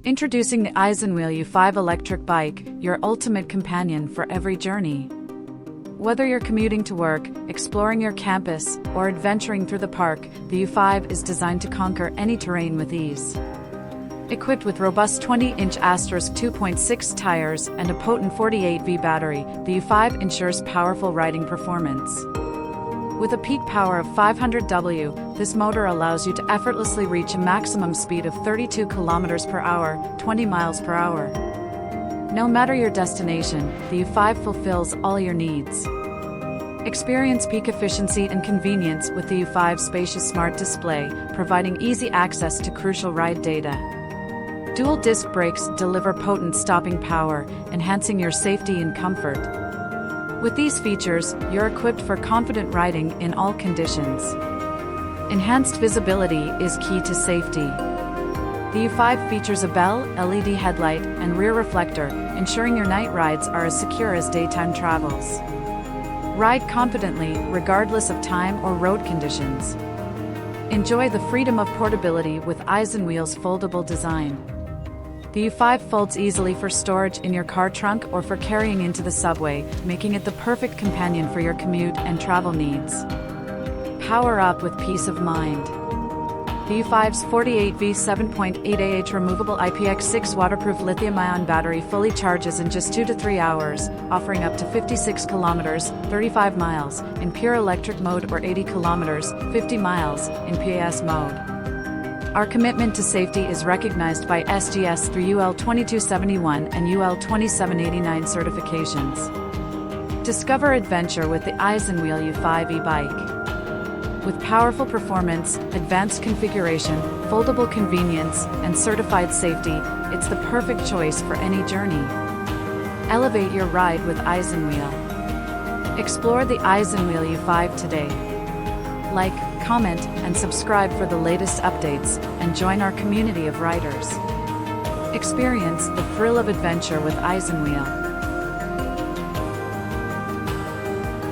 Introducing the isinwheel U5 electric bike, your ultimate companion for every journey. Whether you're commuting to work, exploring your campus, or adventuring through the park, the U5 is designed to conquer any terrain with ease. Equipped with robust 20-inch 2.6 tires and a potent 48V battery, the U5 ensures powerful riding performance. With a peak power of 500 W, this motor allows you to effortlessly reach a maximum speed of 32 km per hour, 20 miles per hour. No matter your destination, the U5 fulfills all your needs. Experience peak efficiency and convenience with the U5 spacious smart display, providing easy access to crucial ride data. Dual disc brakes deliver potent stopping power, enhancing your safety and comfort. With these features, you're equipped for confident riding in all conditions. Enhanced visibility is key to safety. The U5 features a bell, LED headlight, and rear reflector, ensuring your night rides are as secure as daytime travels. Ride confidently, regardless of time or road conditions. Enjoy the freedom of portability with isinwheel's foldable design. The U5 folds easily for storage in your car trunk or for carrying into the subway, making it the perfect companion for your commute and travel needs. Power up with peace of mind. The U5's 48V 7.8Ah removable IPX6 waterproof lithium-ion battery fully charges in just 2 to 3 hours, offering up to 56 kilometers, 35 miles, in pure electric mode or 80 kilometers, 50 miles, in PAS mode. Our commitment to safety is recognized by SGS through UL 2271 and UL 2789 certifications. Discover adventure with the isinwheel U5 e-bike. With powerful performance, advanced configuration, foldable convenience, and certified safety, it's the perfect choice for any journey. Elevate your ride with isinwheel. Explore the isinwheel U5 today. Like, comment, and subscribe for the latest updates, and join our community of riders. Experience the thrill of adventure with isinwheel.